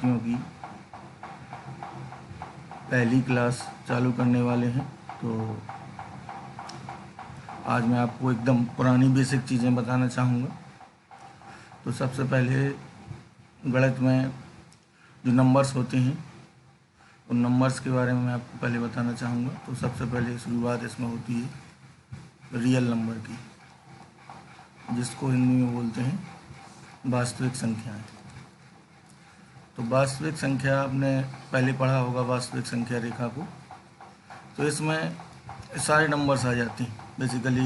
विद्यार्थियों की पहली क्लास चालू करने वाले हैं। तो आज मैं आपको एकदम पुरानी बेसिक चीज़ें बताना चाहूँगा। तो सबसे पहले गणित में जो नंबर्स होते हैं उन नंबर्स के बारे में मैं आपको पहले बताना चाहूँगा। तो सबसे पहले शुरुआत इसमें होती है रियल नंबर की, जिसको हिंदी में बोलते हैं वास्तविक संख्याएं। तो वास्तविक संख्या आपने पहले पढ़ा होगा, वास्तविक संख्या रेखा को। तो इसमें सारे नंबर्स आ जाते हैं। बेसिकली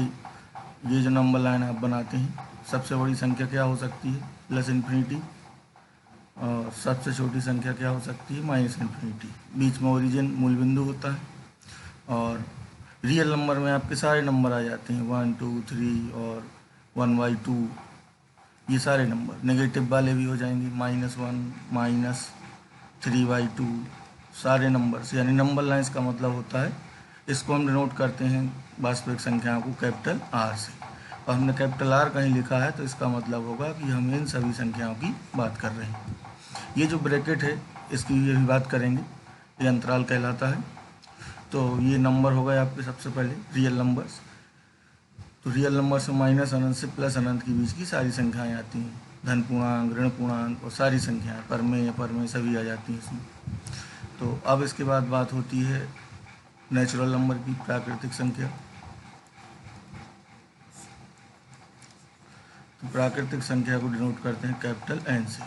ये जो नंबर लाइन आप बनाते हैं, सबसे बड़ी संख्या क्या हो सकती है, प्लस इन्फिनिटी, और सबसे छोटी संख्या क्या हो सकती है, माइनस इन्फिनिटी। बीच में ओरिजिन मूल बिंदु होता है। और रियल नंबर में आपके सारे नंबर आ जाते हैं, 1 2 3 और 1/2, ये सारे नंबर। नेगेटिव वाले भी हो जाएंगे, -1 -3/2, सारे नंबर्स। यानी नंबर लाइन्स का मतलब होता है, इसको हम डिनोट करते हैं वास्तविक संख्याओं को कैपिटल आर से। और हमने कैपिटल आर कहीं लिखा है तो इसका मतलब होगा कि हम इन सभी संख्याओं की बात कर रहे हैं। ये जो ब्रैकेट है इसकी ये भी बात करेंगे, ये अंतराल कहलाता है। तो ये नंबर हो गए आपके सबसे पहले रियल नंबर्स। तो रियल नंबर से माइनस अनंत से प्लस अनंत के बीच की सारी संख्याएं आती हैं, धन पूर्णांक, ऋण पूर्णांक और सारी संख्याएं, परमेय अपरमेय सभी आ जाती हैं इसमें। तो अब इसके बाद बात होती है नेचुरल नंबर की, प्राकृतिक संख्या। तो प्राकृतिक संख्या को डिनोट करते हैं कैपिटल एन से।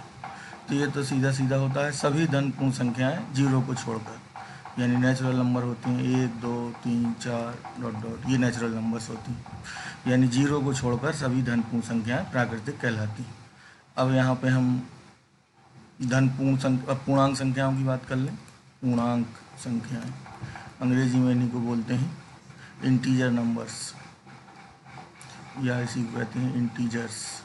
तो ये तो सीधा सीधा होता है, सभी धन पूर्ण संख्याएं जीरो को छोड़कर, यानी नेचुरल नंबर होती हैं 1 2 3 4 डॉट डॉट, ये नेचुरल नंबर्स होती हैं। यानी जीरो को छोड़कर सभी धन पूर्ण संख्याएं प्राकृतिक कहलाती हैं। अब यहाँ पे हम धन पूर्णांक संख्याओं की बात कर लें। पूर्णांक संख्याएं अंग्रेजी में इन्हीं को बोलते हैं इंटीजर नंबर्स, या इसी को कहते हैं इंटीजर्स।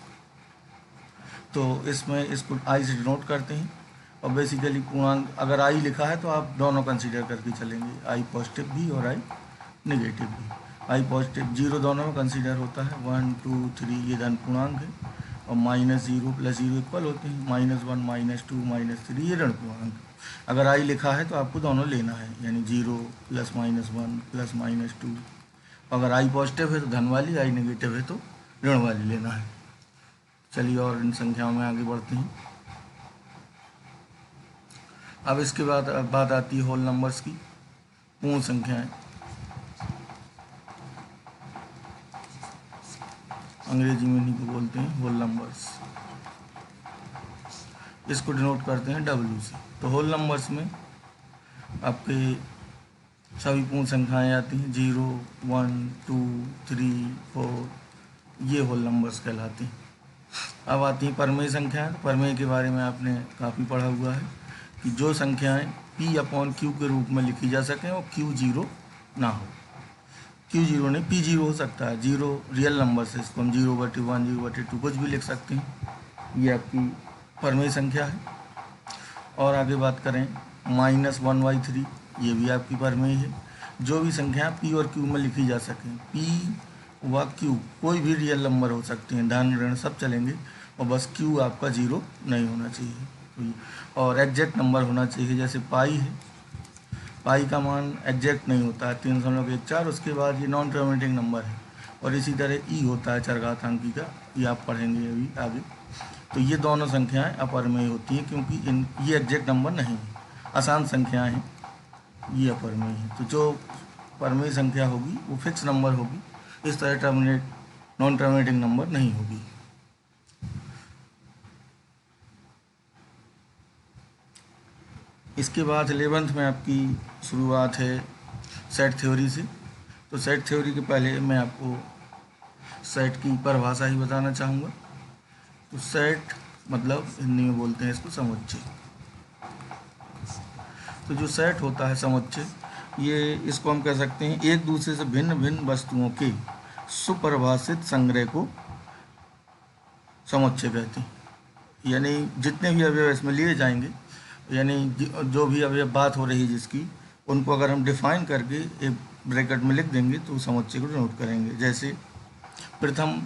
तो इसमें इसको आई से डिनोट करते हैं। और बेसिकली पूर्णांक अगर आई लिखा है तो आप दोनों कंसीडर करके चलेंगे, आई पॉजिटिव भी और आई नेगेटिव भी। आई पॉजिटिव जीरो दोनों में कंसीडर होता है, 1 2 3 ये धन पूर्णांक है, और -0 + 0 इक्वल होते हैं, -1 -2 -3 ये ऋण पूर्णांक। अगर आई लिखा है तो आपको दोनों लेना है, यानी 0 + -1 + -2। अगर आई पॉजिटिव है तो धन वाली, आई नेगेटिव है तो ऋण वाली लेना है। चलिए और इन संख्याओं में आगे बढ़ते हैं। अब इसके बाद बात आती है होल नंबर्स की, पूर्ण संख्याएं। अंग्रेजी में इन्हीं को बोलते हैं होल नंबर्स। इसको डिनोट करते हैं W से। तो होल नंबर्स में आपके सभी पूर्ण संख्याएं आती हैं, 0 1 2 3 4, ये होल नंबर्स कहलाती हैं। अब आती हैं परमेय संख्याएं। परमेय के बारे में आपने काफ़ी पढ़ा हुआ है कि जो संख्याएं P/Q के रूप में लिखी जा सकें और Q 0 ना हो। Q 0 नहीं, P 0 हो सकता है। 0 रियल नंबर से इसको हम 0/1 0/2 कुछ भी लिख सकते हैं, ये आपकी परमेय संख्या है। और आगे बात करें -1/3, ये भी आपकी परमेय है। जो भी संख्या P और Q में लिखी जा सकें, P व Q कोई भी रियल नंबर हो सकते हैं, धन ऋण सब चलेंगे, और बस Q आपका 0 नहीं होना चाहिए। और एग्जैक्ट नंबर होना चाहिए, जैसे पाई है, पाई का मान एग्जैक्ट नहीं होता है 3.14, उसके बाद ये नॉन टर्मिनेटिंग नंबर है। और इसी तरह ई होता है चरघातांकी का, ये आप पढ़ेंगे अभी आगे। तो ये दोनों संख्याएं अपरमेय होती हैं, क्योंकि ये एग्जैक्ट नंबर नहीं है, आसान संख्याएं हैं, ये अपरमेय है। तो जो परमेय संख्या होगी वो फिक्स नंबर होगी, इस तरह नॉन टर्मिनेटिंग नंबर नहीं होगी। इसके बाद 11th में आपकी शुरुआत है सेट थ्योरी से। तो सेट थ्योरी के पहले मैं आपको सेट की परिभाषा ही बताना चाहूँगा। तो सेट मतलब हिंदी में बोलते हैं इसको समुच्चय। तो जो सेट होता है समुच्चय, ये इसको हम कह सकते हैं एक दूसरे से भिन्न भिन्न वस्तुओं के सुपरिभाषित संग्रह को समुच्चय कहते हैं। यानी जितने भी अवयव इसमें लिए जाएंगे, यानी जो भी अवयव बात हो रही है जिसकी, उनको अगर हम डिफाइन करके एक ब्रैकेट में लिख देंगे तो समुच्चय को डिनोट करेंगे। जैसे प्रथम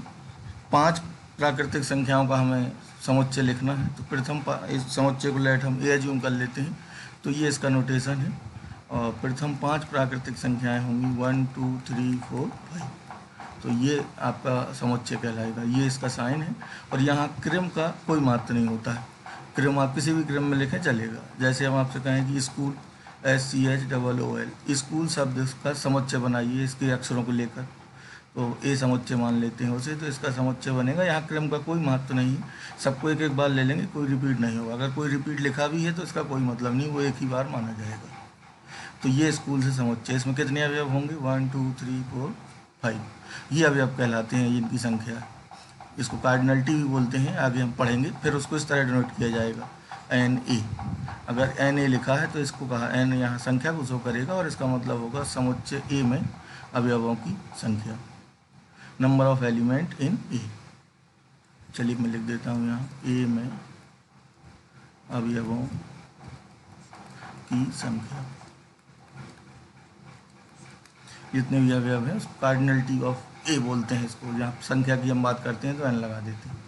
5 प्राकृतिक संख्याओं का हमें समुच्चय लिखना है तो प्रथम इस समुच्चय को लेट हम ए एज्यूम कर लेते हैं, तो ये इसका नोटेशन है। और प्रथम 5 प्राकृतिक संख्याएं होंगी 1 2 3 4 5, तो ये आपका समुच्चय कहलाएगा, ये इसका साइन है। और यहाँ क्रम का कोई महत्व नहीं होता है, क्रम आप किसी भी क्रम में लिखें चलेगा। जैसे हम आपसे कहें कि स्कूल SCHOOL, स्कूल शब्द का समुच्चय बनाइए इसके अक्षरों को लेकर, तो ए समुच्चय मान लेते हैं उसे, तो इसका समुच्चय बनेगा। यहाँ क्रम का कोई महत्व नहीं है, सबको एक एक बार ले लेंगे, कोई रिपीट नहीं होगा। अगर कोई रिपीट लिखा भी है तो इसका कोई मतलब नहीं, वो एक ही बार माना जाएगा। तो ये स्कूल से समुच्चय, इसमें कितने अवयव होंगे 1 2 3 4 5, ये अवयव कहलाते हैं, इनकी संख्या। इसको कार्डिनलिटी भी बोलते हैं, आगे हम पढ़ेंगे। फिर उसको इस तरह डिनोट किया जाएगा NA, अगर NA लिखा है तो इसको कहा N यहाँ संख्या को शो करेगा और इसका मतलब होगा समुच्चय A में अवयवों की संख्या, number of element in A। चलिए मैं लिख देता हूँ यहाँ A में अवयवों की संख्या, जितने भी अवयव हैं उसको कार्डिनलिटी ऑफ A बोलते हैं इसको। जहाँ संख्या की हम बात करते हैं तो N लगा देते हैं।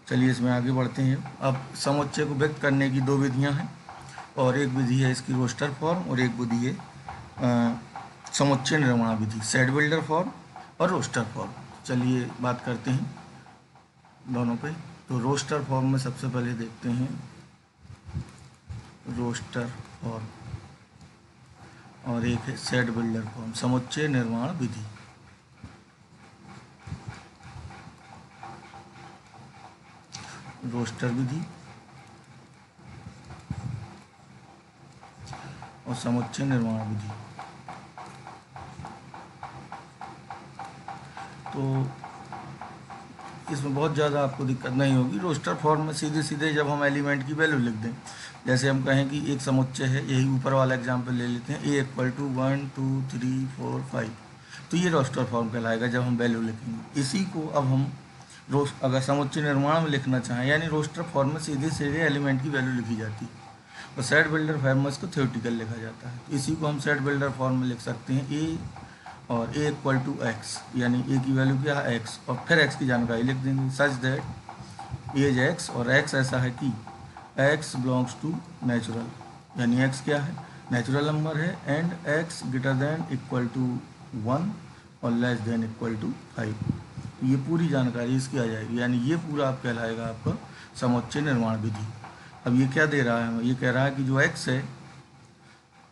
चलिए इसमें आगे बढ़ते हैं। अब समुच्चय को व्यक्त करने की 2 विधियाँ हैं, और एक विधि है इसकी रोस्टर फॉर्म और एक विधि है समुच्चय निर्माण विधि, सेट बिल्डर फॉर्म और रोस्टर फॉर्म। चलिए बात करते हैं दोनों पे। तो रोस्टर फॉर्म में सबसे पहले देखते हैं रोस्टर फॉर्म, और एक है सेट बिल्डर फॉर्म, समुच्चय निर्माण विधि। रोस्टर विधि और समुच्चय निर्माण विधि। तो इसमें बहुत ज़्यादा आपको दिक्कत नहीं होगी। रोस्टर फॉर्म में सीधे सीधे जब हम एलिमेंट की वैल्यू लिख दें, जैसे हम कहें कि एक समुच्चय है, यही ऊपर वाला एग्जाम्पल ले लेते हैं, A = 1 2 3 4 5, तो ये रोस्टर फॉर्म कहलाएगा जब हम वैल्यू लिखेंगे। इसी को अब हम अगर समुच्चय निर्माण में लिखना चाहें, यानी रोस्टर फॉर्म में सीधे सीधे एलिमेंट की वैल्यू लिखी जाती है, और सेट बिल्डर फॉर्म में इसको थ्योरेटिकल लिखा जाता है। तो इसी को हम सेट बिल्डर फॉर्म में लिख सकते हैं A और A = x, यानी A की वैल्यू क्या है x, और फिर x की जानकारी लिख देंगे सच दैट एज x, और x ऐसा है कि x बिलोंग्स टू नेचुरल, यानी x क्या है नेचुरल नंबर है, एंड x > 1 और <= 5। ये पूरी जानकारी इसकी आ जाएगी, यानी ये पूरा आप कहलाएगा आपका समुच्चय निर्माण विधि। अब ये क्या दे रहा है हमें, ये कह रहा है कि जो x है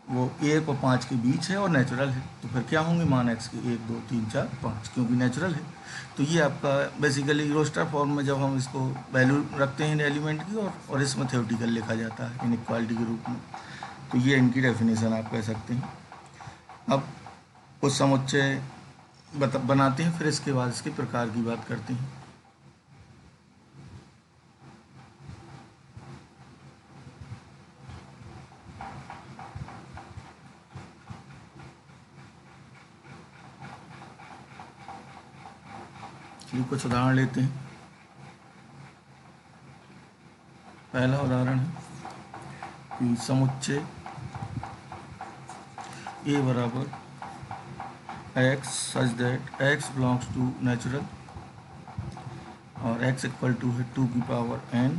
वो 1 और 5 के बीच है और नेचुरल है, तो फिर क्या होंगे मान x के 1 2 3 4 5, क्योंकि नेचुरल है। तो ये आपका बेसिकली रोस्टर फॉर्म में जब हम इसको वैल्यू रखते हैं एलिमेंट की, और इसमें थ्योरेटिकल लिखा जाता है इनइक्वालिटी के रूप में। तो ये इनकी डेफिनेशन आप कह सकते हैं। अब उस समुच्चय बनाते हैं, फिर इसके बाद इसके प्रकार की बात करते हैं। चलिए कुछ उदाहरण लेते हैं। पहला उदाहरण है कि समुच्चय A बराबर x such that x belongs to natural, और x = है 2 की पावर n,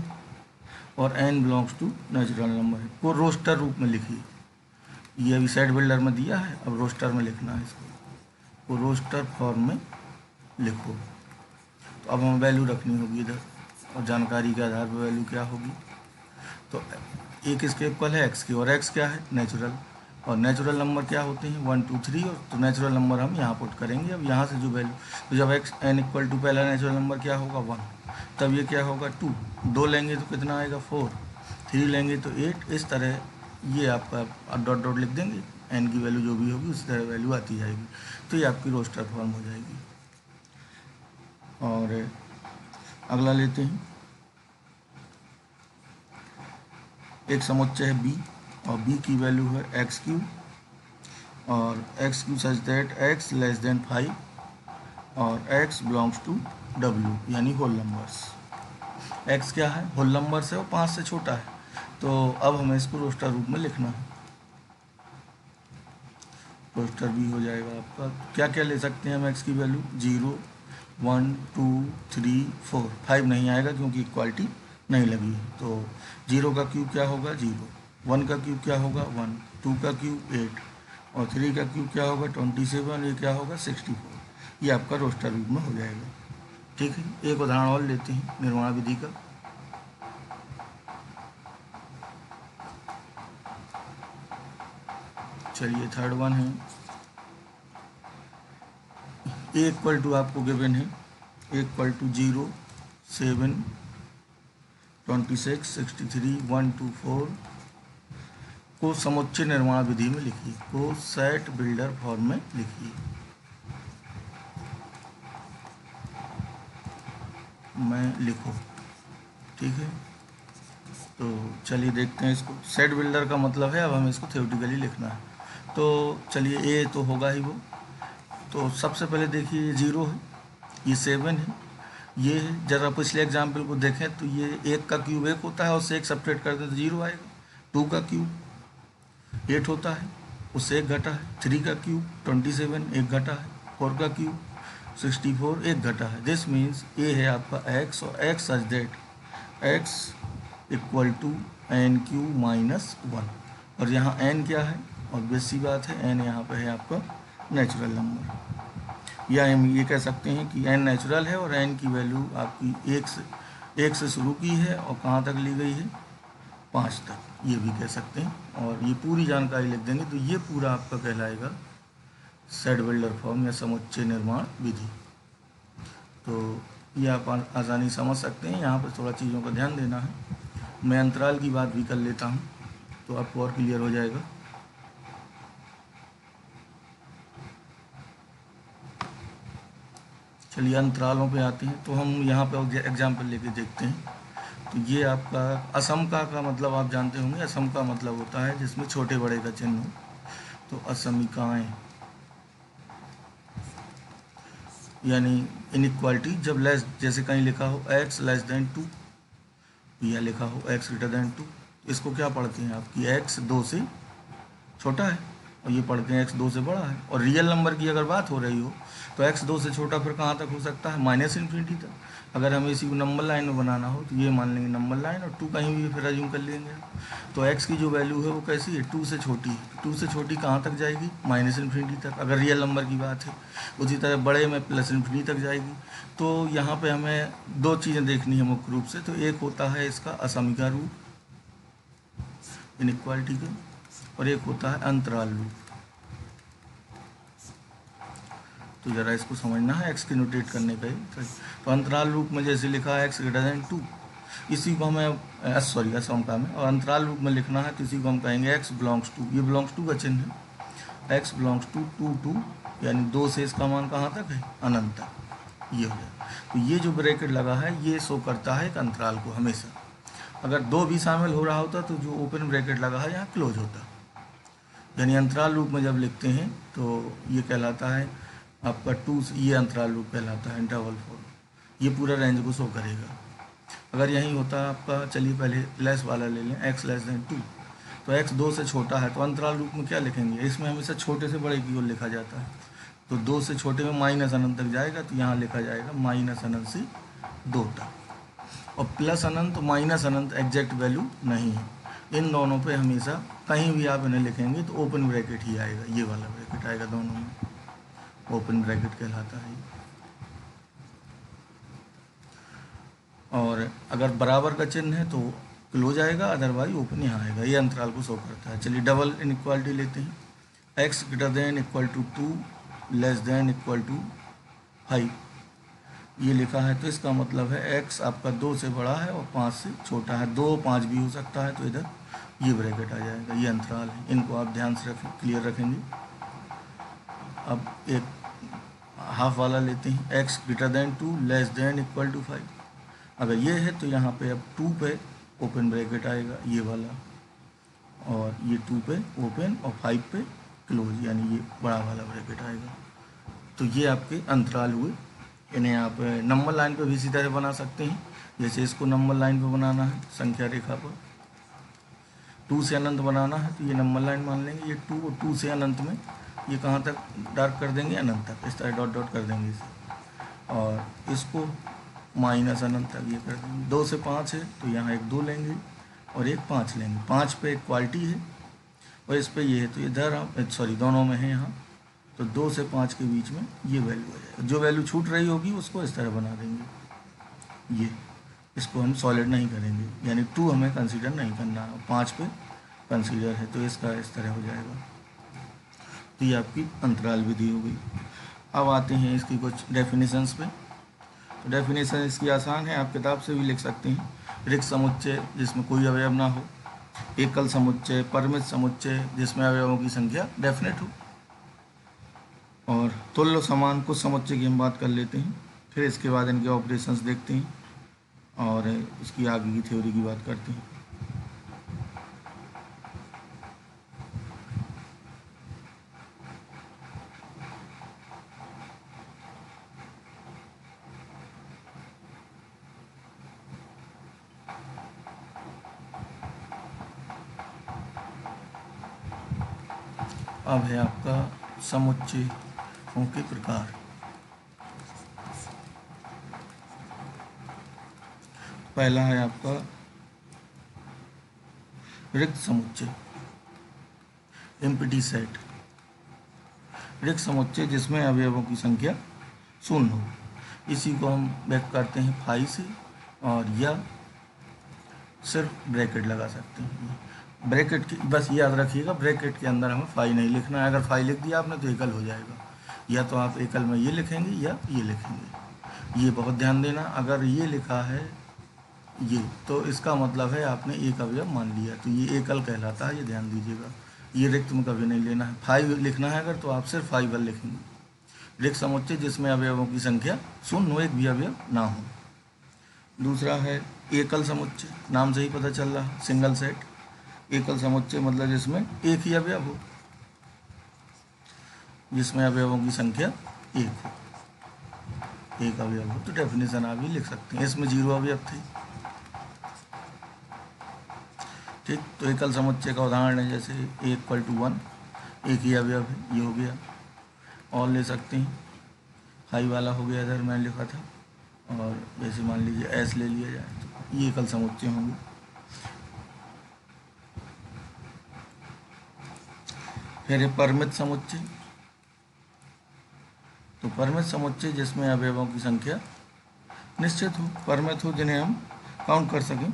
और n belongs to natural number है, को रोस्टर रूप में लिखिए। ये अभी सेट बिल्डर में दिया है, अब रोस्टर में लिखना है इसको, को रोस्टर फॉर्म में लिखो। तो अब हमें वैल्यू रखनी होगी इधर, और जानकारी के आधार पर वैल्यू क्या होगी। तो एक इसके इक्वल है x की, और x क्या है नेचुरल, और नेचुरल नंबर क्या होते हैं 1 2 3, और तो नेचुरल नंबर हम यहाँ पुट करेंगे। अब यहाँ से जो वैल्यू, तो जब x n = पहला नेचुरल नंबर क्या होगा 1, तब ये क्या होगा 2, 2 लेंगे तो कितना आएगा 4, 3 लेंगे तो 8, इस तरह ये आपका डॉट डॉट लिख देंगे, n की वैल्यू जो भी होगी उसी तरह वैल्यू आती जाएगी। तो ये आपकी रोस्टर फॉर्म हो जाएगी। और अगला लेते हैं, एक समुच्चय है B, और B की वैल्यू है x3, और x3 सच दैट x < 5, और x बिलोंग्स टू W, यानी होल नंबर्स। x क्या है होल नंबर्स है और 5 से छोटा है, तो अब हमें इसको रोस्टर रूप में लिखना है। रोस्टर भी हो जाएगा आपका, क्या क्या ले सकते हैं हम x की वैल्यू 0 1 2 3 4, 5 नहीं आएगा क्योंकि इक्वालिटी नहीं लगी है। तो 0 का क्यूब क्या होगा 0, 1 का क्यूब क्या होगा 1, 2 का क्यूब 8 और 3 का क्यूब क्या होगा 27, ये क्या होगा 64। ये आपका रोस्टर रूप में हो जाएगा। ठीक है, एक उदाहरण और लेते हैं निर्माण विधि का। चलिए थर्ड वन है, ए इक्वल टू आपको गिवन है, ए इक्वल टू 0 7 26 63 124 को समुच्चय निर्माण विधि में लिखिए, को सेट बिल्डर फॉर्म में लिखिए। मैं लिखो, ठीक है। तो चलिए देखते हैं इसको। सेट बिल्डर का मतलब है अब हमें इसको थ्योरेटिकली लिखना है। तो चलिए ए तो होगा ही वो। तो सबसे पहले देखिए ये 0 है, ये 7 है, ये है। जरा पिछले एग्जाम्पल को देखें तो ये 1 का क्यूब 1 होता है, उससे 1 सब्ट्रैक्ट कर दें तो 0 आएगा। 2 का क्यूब 8 होता है, उससे 1 घटा है। 3 का क्यूब 27 1 घटा है। 4 का क्यूब 64 1 घटा है। दिस मीन्स ए है आपका x और x such that x equal to N Q minus 1। और यहाँ n क्या है, और बेसी बात है n यहाँ पे है आपका नेचुरल नंबर, या हम ये कह सकते हैं कि n नेचुरल है और n की वैल्यू आपकी 1 से शुरू की है और कहाँ तक ली गई है 5 तक, ये भी कह सकते हैं। और ये पूरी जानकारी लिख देंगे तो ये पूरा आपका कहलाएगा सेट बिल्डर फॉर्म या समुच्चय निर्माण विधि। तो ये आप आसानी समझ सकते हैं। यहाँ पर थोड़ा चीज़ों का ध्यान देना है। मैं अंतराल की बात भी कर लेता हूँ तो आपको और क्लियर हो जाएगा। चलिए अंतरालों पे आते हैं। तो हम यहाँ पे एग्जाम्पल लेके देखते हैं। तो ये आपका असमका का मतलब आप जानते होंगे। असमका मतलब होता है जिसमें छोटे बड़े का चिन्ह हो। तो असमिकाएँ यानी इनइक्वालिटी जब लेस, जैसे कहीं लिखा हो x लेस देन 2 या लिखा हो x ग्रेटर देन 2, इसको क्या पढ़ते हैं आपकी x 2 से छोटा है और ये पढ़ते हैं x 2 से बड़ा है। और रियल नंबर की अगर बात हो रही हो तो x 2 से छोटा फिर कहाँ तक हो सकता है माइनस इन्फिनिटी तक। अगर हमें इसी को नंबर लाइन में बनाना हो तो ये मान लेंगे नंबर लाइन और 2 कहीं भी फिर अज्यूम कर लेंगे। तो x की जो वैल्यू है वो कैसी है 2 से छोटी है। 2 से छोटी कहाँ तक जाएगी माइनस इन्फिनिटी तक अगर रियल नंबर की बात है। उसी तरह बड़े में प्लस इन्फिनिटी तक जाएगी। तो यहाँ पे हमें दो चीज़ें देखनी है मुख्य रूप से। तो एक होता है इसका असमिका रूप इनइक्वालिटी का, और एक होता है अंतराल रूप। तो ज़रा इसको समझना है एक्स की नोटेट करने का ही। तो अंतराल रूप में जैसे लिखा है एक्स ग्रेटर देन 2, इसी को हमें असमका में, और अंतराल रूप में लिखना है तो इसी को हम कहेंगे एक्स बिलोंग्स टू। ये बिलोंग्स टू का चिन्ह है, एक्स बिलोंग्स टू 2 2, यानी 2 से इसका मान कहाँ तक है अनंत तक। ये हो जाए। तो ये जो ब्रैकेट लगा है ये शो करता है एक अंतराल को हमेशा। अगर 2 भी शामिल हो रहा होता तो जो ओपन ब्रैकेट लगा है यहाँ क्लोज होता। यानी अंतराल रूप में जब लिखते हैं तो ये कहलाता है आपका 2, ये अंतराल रूप कहलाता है इंटरवल फॉर्म। ये पूरा रेंज को शो करेगा। अगर यही होता आपका, चलिए पहले लेस वाला ले लें, x लेस देन 2, तो x 2 से छोटा है तो अंतराल रूप में क्या लिखेंगे, इसमें हमेशा छोटे से बड़े की ओर लिखा जाता है। तो 2 से छोटे में माइनस अनंत तक जाएगा तो यहाँ लिखा जाएगा माइनस अनंत से 2 तक। और प्लस अनंत माइनस अनंत एग्जैक्ट वैल्यू नहीं है। इन दोनों पे हमेशा कहीं भी आप इन्हें लिखेंगे तो ओपन ब्रैकेट ही आएगा, ये वाला ब्रैकेट आएगा दोनों में, ओपन ब्रैकेट कहलाता है। और अगर बराबर का चिन्ह है तो क्लोज आएगा, अदरवाइज ओपन यहाँ आएगा। ये अंतराल को शो करता है। चलिए डबल इनइक्वालिटी लेते हैं। x greater than equal to 2 less than equal to 5, ये लिखा है तो इसका मतलब है x आपका 2 से बड़ा है और 5 से छोटा है। 2 5 भी हो सकता है तो इधर ये ब्रैकेट आ जाएगा। ये अंतराल है, इनको आप ध्यान से रखें, क्लियर रखेंगे। अब एक हाफ वाला लेते हैं, x greater than 2 less than equal to 5। अगर ये है तो यहाँ पे अब 2 पे ओपन ब्रैकेट आएगा ये वाला, और ये 2 पे ओपन और 5 पे क्लोज, यानी ये बड़ा वाला ब्रैकेट आएगा। तो ये आपके अंतराल हुए। इन्हें आप नंबर लाइन पे भी इसी तरह बना सकते हैं। जैसे इसको नंबर लाइन पे बनाना है संख्या रेखा पर, 2 से अनंत बनाना है तो ये नंबर लाइन मान लेंगे। ये 2 और 2 से अनंत में ये कहाँ तक डार्क कर देंगे अनंत तक, इस तरह डॉट डॉट कर देंगे इसे। और इसको माइनस अनंत तक ये कर देंगे। 2 से 5 है तो यहाँ एक 2 लेंगे और एक 5 लेंगे। 5 पे एक क्वालिटी है और इस पे ये है तो इधर हम सॉरी दोनों में है यहाँ, तो 2 से 5 के बीच में ये वैल्यू आ जाएगा। जो वैल्यू छूट रही होगी उसको इस तरह बना देंगे। ये इसको हम सॉलिड नहीं करेंगे, यानी 2 हमें कंसीडर नहीं करना है, 5 पे कंसीडर है, तो इसका इस तरह हो जाएगा। तो ये आपकी अंतराल विधि हो गई। अब आते हैं इसकी कुछ डेफिनेशंस पे। तो डेफिनेशन इसकी आसान है, आप किताब से भी लिख सकते हैं। रिक्त समुच्चय जिसमें कोई अवयव ना हो, एकल समुच्चय, परिमित समुच्चय जिसमें अवयवों की संख्या डेफिनेट हो, और तुल्य समान कुछ समुच्चय की हम बात कर लेते हैं। फिर इसके बाद इनके ऑपरेशंस देखते हैं और इसकी आगे की थ्योरी की बात करते हैं। अब है आपका समुच्चयों के प्रकार। पहला है आपका रिक्त समुच्चय, एम्प्टी सेट। रिक्त समुच्चय जिसमें अवयवों की संख्या शून्य हो, इसी को हम व्यक्त करते हैं फाई से, और या सिर्फ ब्रैकेट लगा सकते हैं। ब्रैकेट की बस याद रखिएगा, ब्रैकेट के अंदर हमें फाई नहीं लिखना है। अगर फाई लिख दिया आपने तो एकल हो जाएगा, या तो आप एकल में ये लिखेंगे या ये लिखेंगे। ये बहुत ध्यान देना, अगर ये लिखा है ये तो इसका मतलब है आपने एक अवयव मान लिया, तो ये एकल कहलाता है, ये ध्यान दीजिएगा। ये रिक्त में कभी नहीं लेना है। फाइव लिखना है अगर तो आप सिर्फ फाइव लिखेंगे। रिक्त समुच्चय जिसमें अवयवों की संख्या शून्य, एक भी अवयव ना हो। दूसरा है एकल समुच्चय, नाम से ही पता चल रहा है, सिंगल सेट। एकल समुच्चय मतलब जिसमें एक ही अवयव हो, जिसमें अवयवों की संख्या एक हो, एक अवयव हो। तो डेफिनेशन आप भी लिख सकते हैं, इसमें 0 अवयव थे। ठीक, तो एकल समुच्चय का उदाहरण है जैसे A=1, एक ही अवयव है, ये हो गया। और ले सकते हैं, हाई वाला हो गया, इधर मैंने लिखा था, और जैसे मान लीजिए S ले लिया जाए तो ये एकल समुच्चय होंगे। फिर है परिमित समुच्चय। तो परिमित समुच्चय जिसमें अवयवों की संख्या निश्चित हो, परिमित हो, जिन्हें हम काउंट कर सकें,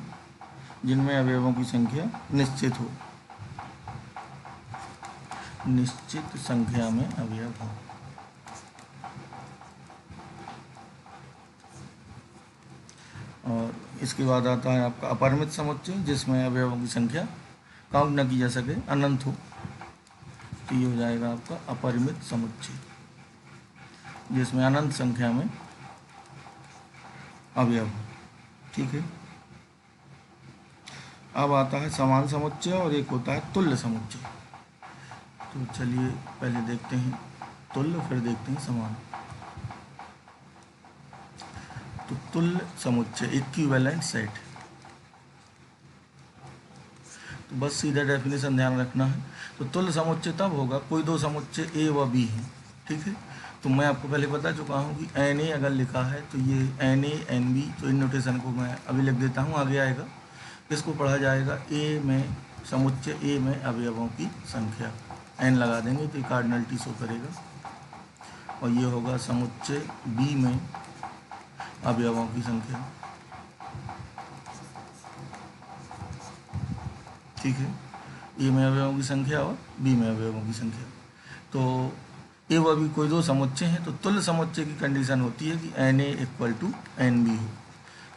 जिनमें अवयवों की संख्या निश्चित हो, निश्चित संख्या में अवयव हो। और इसके बाद आता है आपका अपरिमित समुच्चय जिसमें अवयवों की संख्या काउंट न की जा सके, अनंत हो, तो ये हो जाएगा आपका अपरिमित समुच्चय जिसमें अनंत संख्या में अवयव हो। ठीक है, अब आता है समान समुच्चय और एक होता है तुल्य समुच्चय। तो चलिए पहले देखते हैं तुल्य, फिर देखते हैं समान। तो तुल्य समुच्चय इक्विवेलेंट सेट, तो बस सीधा डेफिनेशन ध्यान रखना है। तो तुल्य समुच्चय तब होगा कोई दो समुच्चय ए व बी हैं। ठीक है, तो मैं आपको पहले बता चुका हूँ कि एन ए अगर लिखा है तो ये एन ए एन बी, तो इन नोटेशन को मैं अभी लिख देता हूँ, आगे आएगा। इसको पढ़ा जाएगा ए में समुच्चय ए में अवयवों की संख्या, एन लगा देंगे तो कार्डिनलिटी शो करेगा। और ये होगा समुच्चय बी में अवयवों की संख्या। ठीक है, ए में अवयवों की संख्या और बी में अवयवों की संख्या। तो ए व बी कोई दो समुच्चय हैं, तो तुल्य समुच्चय की कंडीशन होती है कि N A equal to N B हो,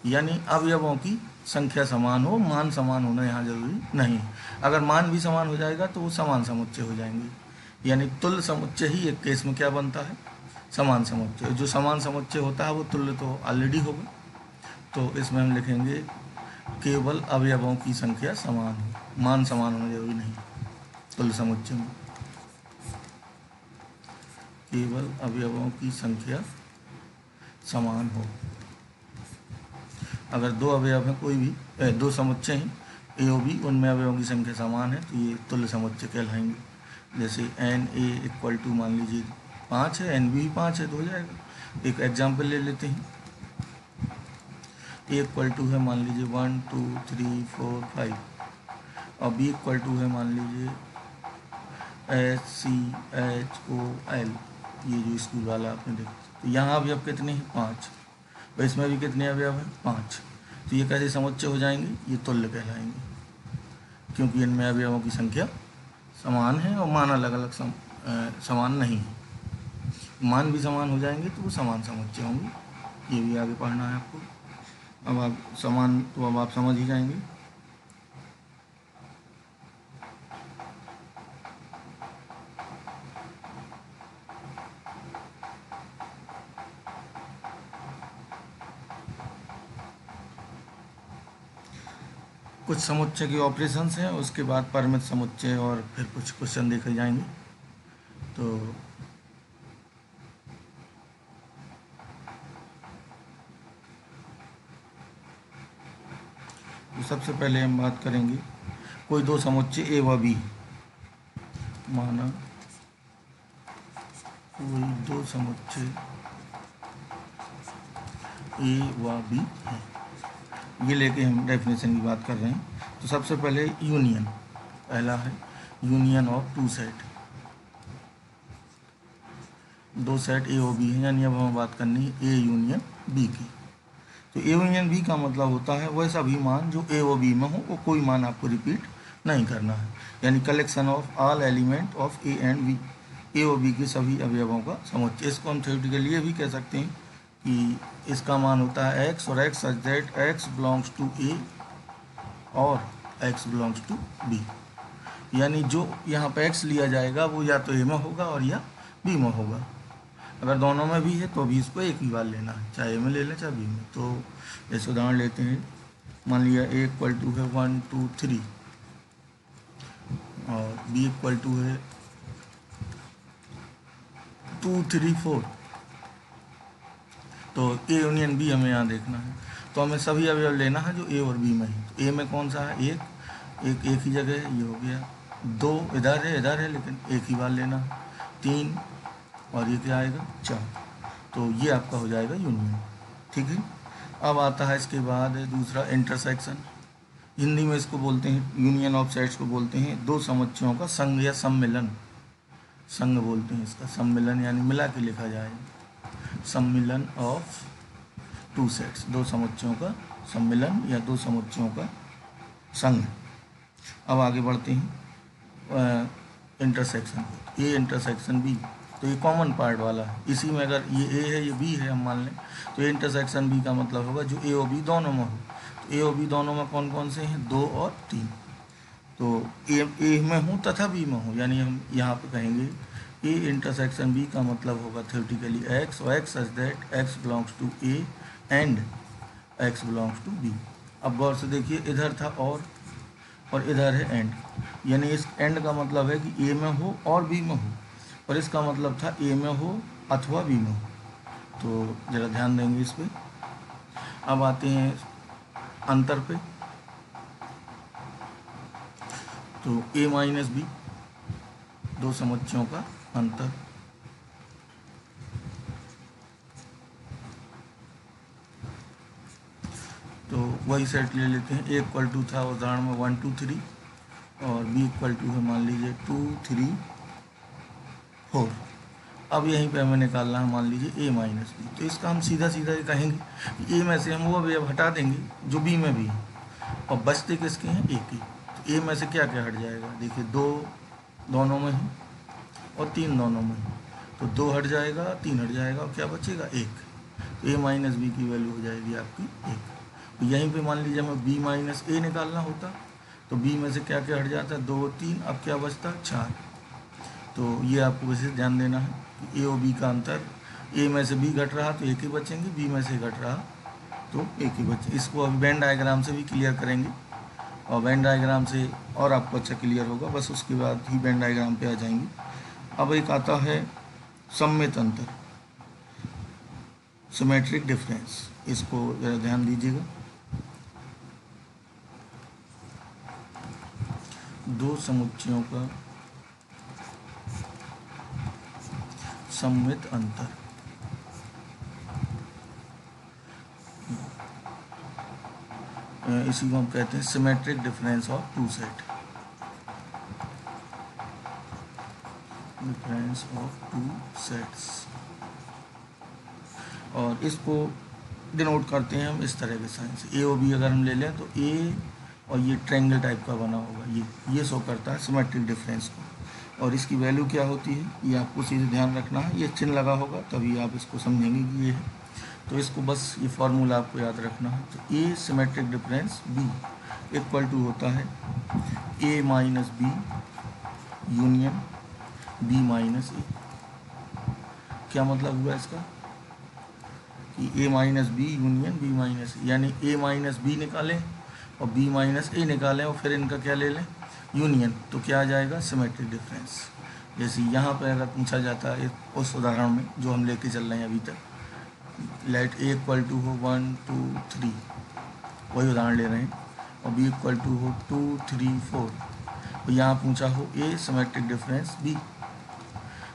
यानी अवयवों की संख्या समान हो, मान समान होना यहाँ जरूरी नहीं। अगर मान भी समान हो जाएगा तो वो समान समुच्चय हो जाएंगे, यानी तुल्य समुच्चय ही एक केस में क्या बनता है, समान समुच्चय। जो समान समुच्चय होता है वो तुल्य तो ऑलरेडी होगा, तो इसमें हम लिखेंगे केवल अवयवों की संख्या समान हो, मान समान होना जरूरी नहीं तुल्य समुच्चय में, केवल अवयवों की संख्या समान हो। अगर दो अवयव हैं, कोई भी दो समुच्चय हैं ए और बी, उनमें अवयवों की संख्या समान है तो ये तुल्य समुच्चय कहलाएंगे। जैसे एन ए इक्वल टू मान लीजिए 5 है, एन बी 5 है, तो हो जाएगा एक एग्जाम्पल ले लेते हैं। ए इक्वल टू है मान लीजिए 1 2 3 4 5 और बी इक्वल टू है मान लीजिए SCHOL, ये जो स्कूल वाला आपने देखा। तो यहाँ अवयव कितने हैं? 5। और इसमें भी कितने अवयव हैं? 5। तो ये कैसे समुच्चय हो जाएंगे? ये तुल्य कहलाएंगे, क्योंकि इनमें अवयवों की संख्या समान है और मान अलग अलग समान नहीं है। मान भी समान हो जाएंगे तो वो समान समुच्चय होंगे। ये भी आगे पढ़ना है आपको। अब आप समान तो अब आप समझ ही जाएंगे। कुछ समुच्चय के ऑपरेशंस हैं, उसके बाद परिमित समुच्चय और फिर कुछ क्वेश्चन देखे जाएंगे। तो सबसे पहले हम बात करेंगे कोई दो समुच्चय ए व बी। माना कोई दो समुच्चय ए व बी है, ये लेके हम डेफिनेशन की बात कर रहे हैं। तो सबसे पहले यूनियन, पहला है यूनियन ऑफ टू सेट। दो सेट ए और बी है, यानी अब हमें बात करनी है ए यूनियन बी की। तो ए यूनियन बी का मतलब होता है वह सभी मान जो ए और बी में हो, वो कोई मान आपको रिपीट नहीं करना है, यानी collection of all element of A and B, A और बी के सभी अवयवों का समुच्चय। इसको हम थ्योरेटिकली ये भी कह सकते हैं कि इसका मान होता है एक्स और X such that X belongs to A और एक्स बिलोंग्स टू बी, यानी जो यहाँ पे एक्स लिया जाएगा वो या तो ए में होगा और या बी में होगा। अगर दोनों में भी है तो भी इसको एक ही बार लेना है, चाहे ए में ले लें चाहे बी में। तो जैसे उदाहरण लेते हैं, मान लिया ए इक्वल टू है 1 2 3 और बी इक्वल टू है 2 3 4। तो ए यूनियन बी हमें यहाँ देखना है, तो हमें सभी अवयव लेना है जो ए और बी में है। तो ए में कौन सा है? एक एक ही जगह है, ये हो गया। 2 इधर है लेकिन एक ही बार लेना है। 3 और ये क्या आएगा? 4। तो ये आपका हो जाएगा यूनियन, ठीक है। अब आता है इसके बाद दूसरा इंटरसेक्शन। हिंदी में इसको बोलते हैं, यूनियन ऑफ सेट्स को बोलते हैं दो समुच्चयों का संघ या सम्मिलन। संघ बोलते हैं इसका, सम्मिलन यानी मिला के लिखा जाएगा। सम्मिलन ऑफ टू सेट्स, दो समुच्चयों का सम्मिलन या दो समुच्चयों का संघ। अब आगे बढ़ते हैं इंटरसेक्शन। ए इंटरसेक्शन बी, तो ये कॉमन पार्ट वाला है। इसी में अगर ये ए है ये बी है हम मान लें, तो ये इंटरसेक्शन बी का मतलब होगा जो ए और बी दोनों में हो। तो ए और बी दोनों में कौन कौन से हैं? 2 और 3। तो ए में हूँ तथा बी में हूँ, यानी हम यहाँ पे कहेंगे ए इंटरसेक्शन बी का मतलब होगा थ्योरेटिकली एक्स और X such that X belongs to A and X belongs to B. अब गौर से देखिए, इधर था और इधर है एंड, यानी इस एंड का मतलब है कि ए में हो और बी में हो, और इसका मतलब था ए में हो अथवा बी में हो। तो ज़रा ध्यान देंगे इस पर। अब आते हैं अंतर पे। तो ए माइनस बी, दो समुच्चयों का अंतर। तो वही सेट ले लेते हैं। ए इक्वल टू था उदाहरण में 1 2 3 और बी इक्वल टू है मान लीजिए 2 3 4। अब यहीं पे हमें निकालना है मान लीजिए ए माइनस बी। तो इसका हम सीधा सीधा ये कहेंगे कि ए में से हम वो अवयव हटा देंगे जो बी में भी है, और बचते किसके हैं? ए के। तो ए में से क्या क्या हट जाएगा? देखिए 2 दोनों में है और 3 दोनों में है, तो 2 हट जाएगा, 3 हट जाएगा और क्या बचेगा? 1। तो ए माइनस बी की वैल्यू हो जाएगी आपकी 1। तो यहीं पे मान लीजिए हमें बी माइनस ए निकालना होता, तो बी में से क्या क्या हट जाता है? 2 3, अब क्या बचता? 4। तो ये आपको वैसे ध्यान देना है कि ए और बी का अंतर, ए में से बी घट रहा तो एक ही बचेंगे, बी में से घट रहा तो एक ही बचे। इसको अभी वेन डायग्राम से भी क्लियर करेंगे, और वेन डायग्राम से और आपको अच्छा क्लियर होगा, बस उसके बाद ही वेन डायग्राम पे आ जाएंगे। अब एक आता है सम्मित अंतर, सिमेट्रिक डिफरेंस। इसको ज़रा ध्यान दीजिएगा। दो समुच्चयों का सम्मित अंतर। इसी को हम कहते हैं symmetric difference of two set, difference of two sets. और इसको डिनोट करते हैं हम इस तरह के साइन से। ए और बी अगर हम ले लें तो ए और ये ट्रायंगल टाइप का बना होगा, ये शो करता है सिमेट्रिक डिफरेंस को। और इसकी वैल्यू क्या होती है ये आपको सीधे ध्यान रखना है, ये चिन्ह लगा होगा तभी आप इसको समझेंगे कि ये है। तो इसको बस ये फार्मूला आपको याद रखना है। तो A symmetric difference B equal to होता है A minus B union B minus A. क्या मतलब हुआ इसका कि A minus B union B minus A, यानी ए माइनस बी निकालें और बी माइनस ए निकालें और फिर इनका क्या ले लें यूनियन, तो क्या आ जाएगा सिमेट्रिक डिफरेंस। जैसे यहाँ पर अगर पूछा जाता है उस उदाहरण में जो हम लेके चल रहे हैं अभी तक, लेट ए इक्वल टू हो 1 2 3, वही उदाहरण ले रहे हैं, और बी इक्वल टू हो 2 3 4, तो यहाँ पूछा हो ए सिमेट्रिक डिफरेंस बी,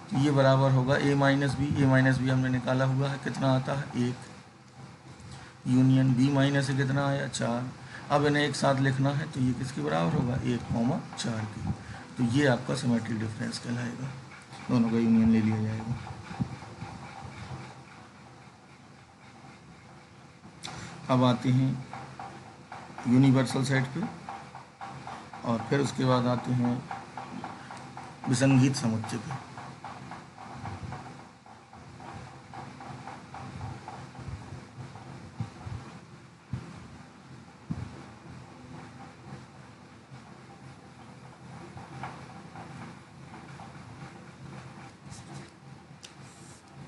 तो ये बराबर होगा ए माइनस बी। ए माइनस बी हमने निकाला हुआ है, कितना आता है 1, यूनियन बी माइनस ए कितना आया 4। अब इन्हें एक साथ लिखना है तो ये किसके बराबर होगा 1,4 की। तो ये आपका सिमेट्रिक डिफरेंस कहलाएगा, दोनों का यूनियन ले लिया जाएगा। अब आते हैं यूनिवर्सल सेट पे और फिर उसके बाद आते हैं विसंगीत समुच्चय पे।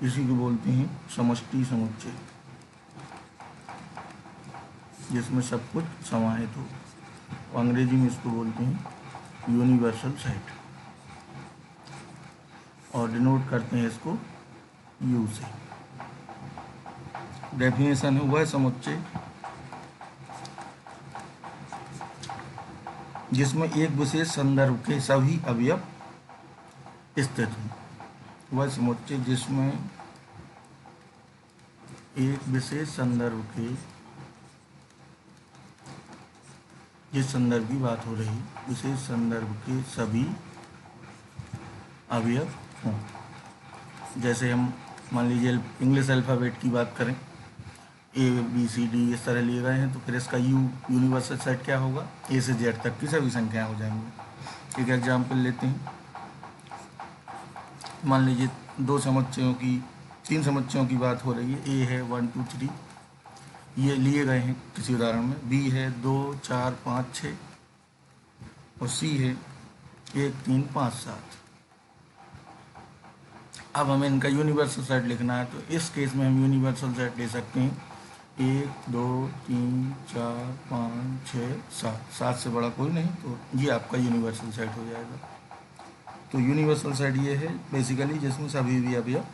इसी को बोलते हैं समष्टि समुच्चय, जिसमें सब कुछ समाहित हो। अंग्रेजी में इसको बोलते हैं यूनिवर्सल सेट और डिनोट करते हैं इसको यू से। डेफिनेशन है वह समुच्चय जिसमें एक विशेष संदर्भ के सभी अवयव स्थित हैं। वह समुच्चय जिसमें एक विशेष संदर्भ के, जिस संदर्भ की बात हो रही, विशेष संदर्भ के सभी अवयव हों। जैसे हम मान लीजिए इंग्लिश अल्फ़ाबेट की बात करें, ए बी सी डी इस तरह लिए गए हैं, तो फिर इसका यूनिवर्सल सेट क्या होगा, ए से जेड तक की सभी संख्याएं हो जाएंगी। एक एग्जाम्पल लेते हैं, मान लीजिए तीन समुच्चयों की बात हो रही है। ए है 1 2 3, ये लिए गए हैं किसी उदाहरण में। बी है 2 4 5 6 और सी है 1 3 5 7। अब हमें इनका यूनिवर्सल सेट लिखना है, तो इस केस में हम यूनिवर्सल सेट ले सकते हैं 1 2 3 4 5 6 7, 7 से बड़ा कोई नहीं, तो ये आपका यूनिवर्सल सेट हो जाएगा। तो यूनिवर्सल सेट ये है बेसिकली जिसमें सभी भी अवयव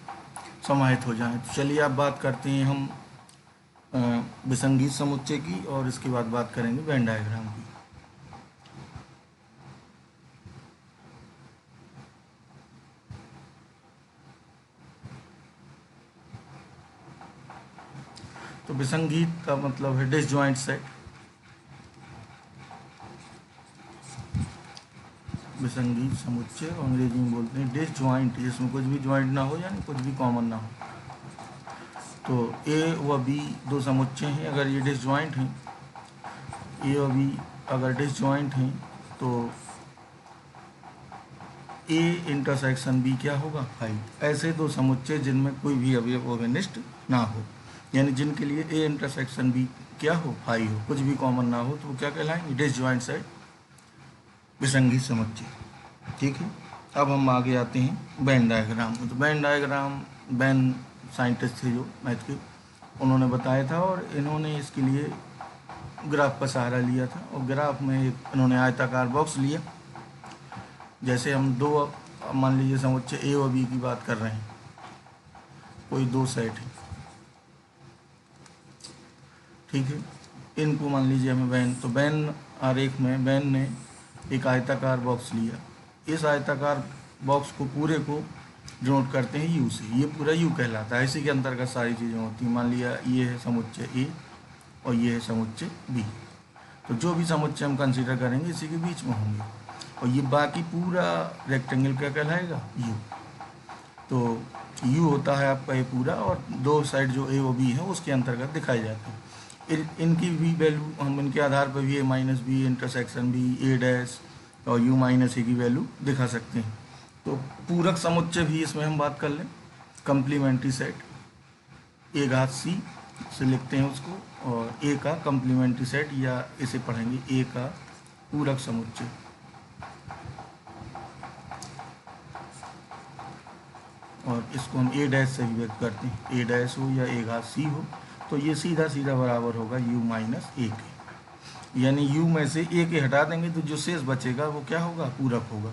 समाहित हो जाएं। तो चलिए अब बात करते हैं हम विसंगीत समुच्चय की, और इसके बाद बात करेंगे वेन डायग्राम की। तो विसंगीत का मतलब है डिसजॉइंट सेट। विसंगीत समुच्चय अंग्रेजी में बोलते हैं डिसजॉइंट, जिसमें कुछ भी ज्वाइंट ना हो, यानी कुछ भी कॉमन ना हो। तो ए व बी दो समुच्चय हैं, अगर ये डिसजॉइंट हैं, ए और बी अगर डिसजॉइंट हैं, तो ए इंटरसेक्शन बी क्या होगा 5। ऐसे दो समुच्चय जिनमें कोई भी अवयव अभिनिष्ट ना हो, यानी जिनके लिए ए इंटरसेक्शन बी क्या हो 5 हो, कुछ भी कॉमन ना हो, तो वो क्या कहलाएंगे डिसजॉइंट सेट, विसंगीत समुच्चय। ठीक है, अब हम आगे आते हैं वेन डायग्राम। तो वेन डायग्राम वेन साइंटिस्ट थे जो मैथ के, उन्होंने बताया था, और इन्होंने इसके लिए ग्राफ का सहारा लिया था। और ग्राफ में इन्होंने आयताकार बॉक्स लिया। जैसे हम दो, मान लीजिए समुच्चय ए और बी की बात कर रहे हैं, कोई दो सेट है, ठीक है, इनको मान लीजिए हमें वेन, तो वेन आरेख में वेन ने एक आयताकार बॉक्स लिया। इस आयताकार बॉक्स को पूरे को डिनोट करते हैं यू से, ये पूरा यू कहलाता है। इसी के अंतर्गत सारी चीज़ें होती हैं। मान लिया ये है समुच्चय ए और ये है समुच्चय बी। तो जो भी समुच्चय हम कंसीडर करेंगे इसी के बीच में होंगे। और ये बाकी पूरा रेक्टेंगल क्या कहलाएगा, यू। तो यू होता है आपका ये पूरा, और दो साइड जो ए और बी है उसके अंतर्गत दिखाए जाते हैं। इनकी भी वैल्यू हम इनके आधार पर भी ए माइनस बी इंटरसेक्शन बी ए डैश और यू माइनस ए की वैल्यू दिखा सकते हैं। तो पूरक समुच्चय भी इसमें हम बात कर लें, कंप्लीमेंट्री सेट ए घात सी से लिखते हैं उसको, और ए का कंप्लीमेंट्री सेट, या इसे पढ़ेंगे ए का पूरक समुच्चय। और इसको हम ए डैश से भी व्यक्त करते हैं, ए डैश हो या ए घात सी हो, तो ये सीधा सीधा बराबर होगा यू माइनस ए के। यानी यू में से ए के हटा देंगे तो जो शेष बचेगा वो क्या होगा, पूरक होगा।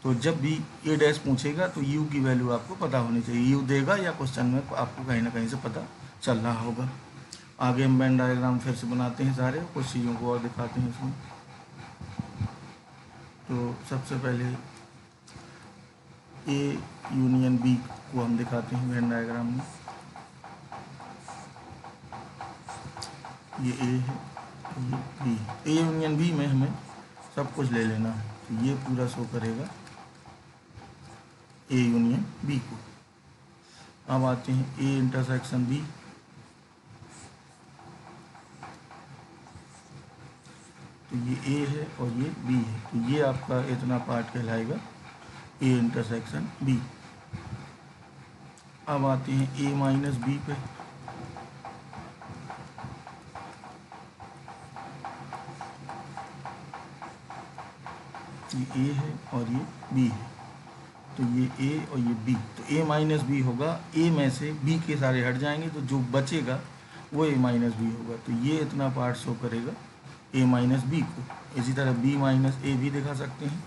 तो जब भी ए डैश पूछेगा तो यू की वैल्यू आपको पता होनी चाहिए, यू देगा या क्वेश्चन में आपको कहीं ना कहीं से पता चल रहा होगा। आगे हम वेन डायग्राम फिर से बनाते हैं, सारे कुछ चीज़ों को और दिखाते हैं इसमें। तो सबसे पहले ए यूनियन बी को हम दिखाते हैं वेन डायग्राम में। ये ए है, ये बी है। ए यूनियन बी में हमें सब कुछ ले लेना है, तो ये पूरा शो करेगा ए यूनियन बी को। अब आते हैं ए इंटरसेक्शन बी। तो ये ए है और ये बी है, तो ये आपका इतना पार्ट कहलाएगा ए इंटरसेक्शन बी। अब आते हैं ए माइनस बी पे। ये ए है और ये बी है, तो ये ए और ये बी, तो ए माइनस बी होगा, ए में से बी के सारे हट जाएंगे तो जो बचेगा वो ए माइनस बी होगा। तो ये इतना पार्ट शो करेगा ए माइनस बी को। इसी तरह बी माइनस ए भी दिखा सकते हैं।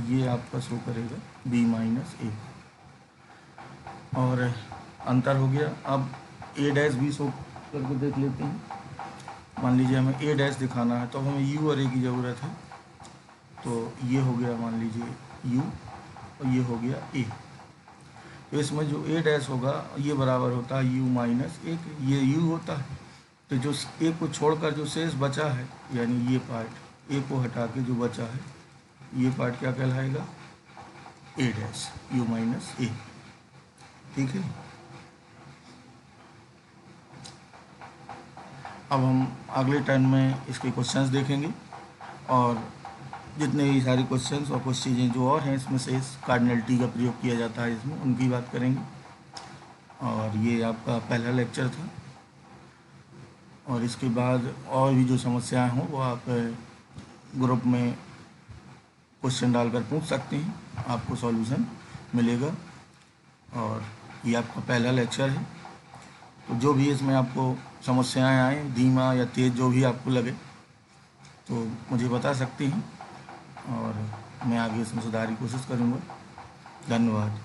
ये आपका शो करेगा बी माइनस ए, और अंतर हो गया। अब ए डैश भी शो करके देख लेते हैं। मान लीजिए हमें ए डैश दिखाना है, तो हमें यू और ए की ज़रूरत है। तो ये हो गया मान लीजिए यू और ये हो गया ए। तो इसमें जो ए डैश होगा ये बराबर होता है यू माइनस ए के, ये यू होता है। तो जो ए को छोड़कर जो शेष बचा है, यानी ये पार्ट ए को हटा के जो बचा है, ये पार्ट क्या कहलाएगा, ए डैश यू माइनस ए। ठीक है। अब हम अगले टर्न में इसके क्वेश्चंस देखेंगे, और जितने भी सारे क्वेश्चंस और कुछ चीज़ें जो और हैं इसमें से कार्डिनलिटी का प्रयोग किया जाता है इसमें, उनकी बात करेंगे। और ये आपका पहला लेक्चर था, और इसके बाद और भी जो समस्याएं हों वो आप ग्रुप में क्वेश्चन डालकर पूछ सकते हैं, आपको सॉल्यूशन मिलेगा। और ये आपका पहला लेक्चर है, तो जो भी इसमें आपको समस्याएं आएँ, धीमा या तेज़ जो भी आपको लगे तो मुझे बता सकते हैं, और मैं आगे इसमें सुधार की कोशिश करूँगा। धन्यवाद।